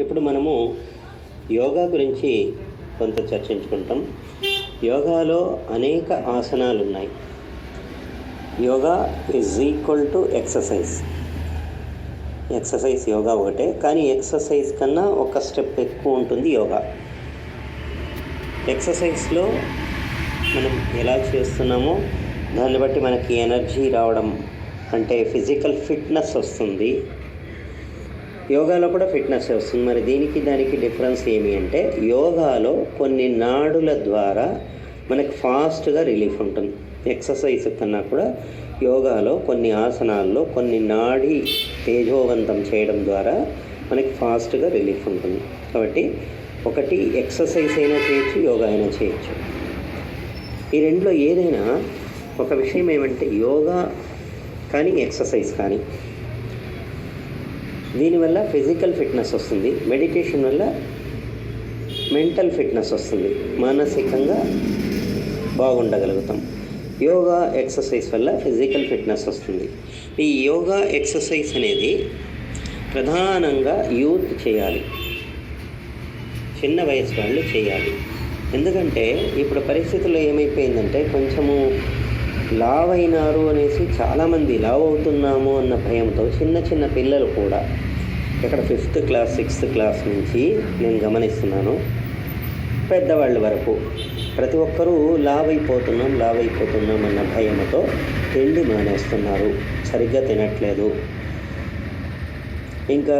ఇప్పుడు మనము యోగా గురించి కొంత చర్చించుకుంటాం. యోగాలో అనేక ఆసనాలు ఉన్నాయి. Yoga is equal to exercise. Exercise yoga ఒకటే, కానీ ఎక్సర్సైజ్ కన్నా ఒక స్టెప్ ఎక్కువ ఉంటుంది యోగా. ఎక్సర్సైజ్లో మనం ఎలా చేస్తున్నామో దాన్ని బట్టి మనకి ఎనర్జీ రావడం, అంటే ఫిజికల్ ఫిట్నెస్ వస్తుంది. యోగాలో కూడా ఫిట్నెస్ వస్తుంది. మరి దీనికి దానికి డిఫరెన్స్ ఏమి అంటే, యోగాలో కొన్ని నాడుల ద్వారా మనకి ఫాస్ట్గా రిలీఫ్ ఉంటుంది. ఎక్సర్సైజ్ కన్నా కూడా యోగాలో కొన్ని ఆసనాల్లో కొన్ని నాడి తేజోవంతం చేయడం ద్వారా మనకి ఫాస్ట్గా రిలీఫ్ ఉంటుంది. కాబట్టి ఒకటి ఎక్సర్సైజ్ అయినా చేయొచ్చు, యోగా అయినా చేయొచ్చు. ఈ రెండులో ఏదైనా ఒక విషయం ఏమంటే, యోగా కానీ ఎక్సర్సైజ్ కానీ దీనివల్ల ఫిజికల్ ఫిట్నెస్ వస్తుంది. మెడిటేషన్ వల్ల మెంటల్ ఫిట్నెస్ వస్తుంది, మానసికంగా బాగుండగలుగుతాం. యోగా ఎక్సర్సైజ్ వల్ల ఫిజికల్ ఫిట్నెస్ వస్తుంది. ఈ యోగా ఎక్సర్సైజ్ అనేది ప్రధానంగా యూత్ చేయాలి, చిన్న వయసు వాళ్ళు చేయాలి. ఎందుకంటే ఇప్పుడు పరిస్థితుల్లో ఏమైపోయిందంటే, కొంచెము లావ్ అయినారు అనేసి చాలామంది లావ్ అవుతున్నాము అన్న భయంతో చిన్న చిన్న పిల్లలు కూడా, ఇక్కడ 5th క్లాస్ 6th క్లాస్ నుంచి నేను గమనిస్తున్నాను, పెద్దవాళ్ళ వరకు ప్రతి ఒక్కరూ లావ్ అయిపోతున్నాం అన్న భయంతో తిండి మానేస్తున్నారు, సరిగ్గా తినట్లేదు. ఇంకా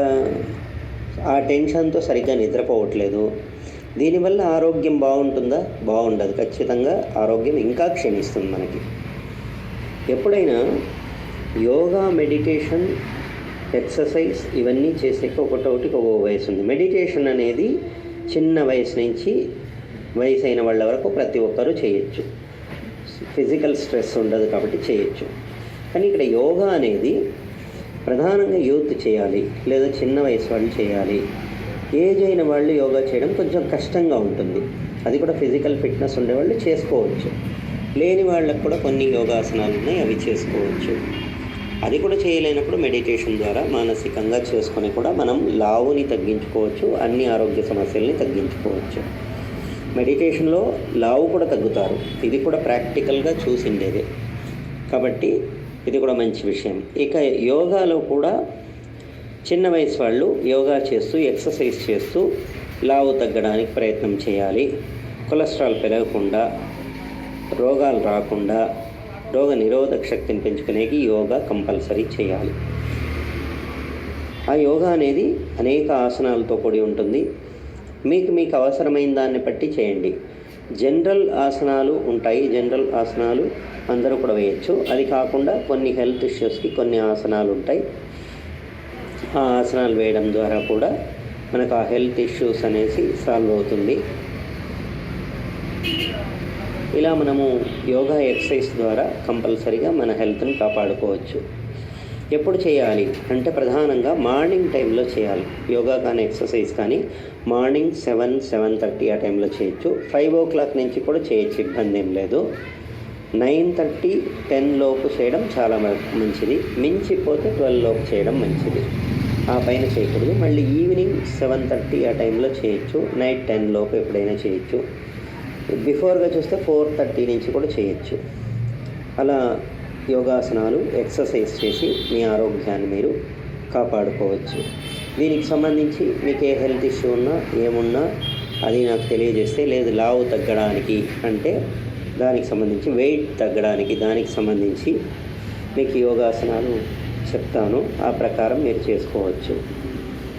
ఆ టెన్షన్తో సరిగ్గా నిద్రపోవట్లేదు. దీనివల్ల ఆరోగ్యం బాగుంటుందా? బాగుండదు. ఖచ్చితంగా ఆరోగ్యం ఇంకా క్షీణిస్తుంది మనకి. ఎప్పుడైనా యోగా, మెడిటేషన్, ఎక్సర్సైజ్ ఇవన్నీ చేసేకి ఒకటొకటికి ఒక వయసు ఉంది. మెడిటేషన్ అనేది చిన్న వయసు నుంచి వయసు అయిన వాళ్ళ వరకు ప్రతి ఒక్కరూ చేయొచ్చు. ఫిజికల్ స్ట్రెస్ ఉండదు కాబట్టి చేయొచ్చు. కానీ ఇక్కడ యోగా అనేది ప్రధానంగా యూత్ చేయాలి, లేదా చిన్న వయసు వాళ్ళు చేయాలి. ఏజ్ అయిన వాళ్ళు యోగా చేయడం కొంచెం కష్టంగా ఉంటుంది. అది కూడా ఫిజికల్ ఫిట్నెస్ ఉండేవాళ్ళు చేసుకోవచ్చు. లేని వాళ్ళకు కూడా కొన్ని యోగాసనాలు ఉన్నాయి, అవి చేసుకోవచ్చు. అది కూడా చేయలేనప్పుడు మెడిటేషన్ ద్వారా మానసికంగా చేసుకొని కూడా మనం లావుని తగ్గించుకోవచ్చు, అన్ని ఆరోగ్య సమస్యల్ని తగ్గించుకోవచ్చు. మెడిటేషన్లో లావు కూడా తగ్గుతారు. ఇది కూడా ప్రాక్టికల్గా చూసిండేదే కాబట్టి ఇది కూడా మంచి విషయం. ఇక యోగాలో కూడా చిన్న వయసు వాళ్ళు యోగా చేస్తూ, ఎక్సర్సైజ్ చేస్తూ లావు తగ్గడానికి ప్రయత్నం చేయాలి. కొలెస్ట్రాల్ పెరగకుండా, రోగాలు రాకుండా, రోగ నిరోధక శక్తిని పెంచుకునేకి యోగా కంపల్సరీ చేయాలి. ఆ యోగా అనేది అనేక ఆసనాలతో కూడి ఉంటుంది. మీకు అవసరమైన దాన్ని బట్టి చేయండి. జనరల్ ఆసనాలు ఉంటాయి, జనరల్ ఆసనాలు అందరూ కూడా వేయచ్చు. అది కాకుండా కొన్ని హెల్త్ ఇష్యూస్కి కొన్ని ఆసనాలు ఉంటాయి. ఆ ఆసనాలు వేయడం ద్వారా కూడా మనకు ఆ హెల్త్ ఇష్యూస్ అనేసి సాల్వ్ అవుతుంది. ఇలా మనము యోగా ఎక్సర్సైజ్ ద్వారా కంపల్సరీగా మన హెల్త్ని కాపాడుకోవచ్చు. ఎప్పుడు చేయాలి అంటే, ప్రధానంగా మార్నింగ్ టైంలో చేయాలి. యోగా కానీ ఎక్సర్సైజ్ కానీ మార్నింగ్ 7-7:30 ఆ టైంలో చేయొచ్చు. 5 o'clock నుంచి కూడా చేయొచ్చు, ఇబ్బంది ఏం లేదు. 9:30-10 లోపు చేయడం చాలా మంచిది. మించిపోతే 12 లోపు చేయడం మంచిది. ఆ పైన చేయకూడదు. మళ్ళీ ఈవినింగ్ 7:30 ఆ టైంలో చేయొచ్చు. నైట్ 10 లోపు ఎప్పుడైనా చేయొచ్చు. బిఫోర్గా చూస్తే 4:30 నుంచి కూడా చేయొచ్చు. అలా యోగాసనాలు, ఎక్సర్సైజ్ చేసి మీ ఆరోగ్యాన్ని మీరు కాపాడుకోవచ్చు. దీనికి సంబంధించి మీకు ఏ హెల్త్ ఇష్యూ ఉన్నా ఏమున్నా అది నాకు తెలియజేస్తే, లేదు లావు తగ్గడానికి అంటే దానికి సంబంధించి, వెయిట్ తగ్గడానికి దానికి సంబంధించి మీకు యోగాసనాలు చెప్తాను. ఆ ప్రకారం మీరు చేసుకోవచ్చు.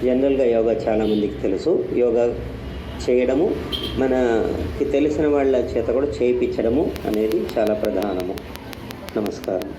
జనరల్గా యోగా చాలామందికి తెలుసు. యోగా చేయడము, మనకి తెలిసిన వాళ్ళ చేత కూడా చేయించడము అనేది చాలా ప్రధానము. నమస్కారం.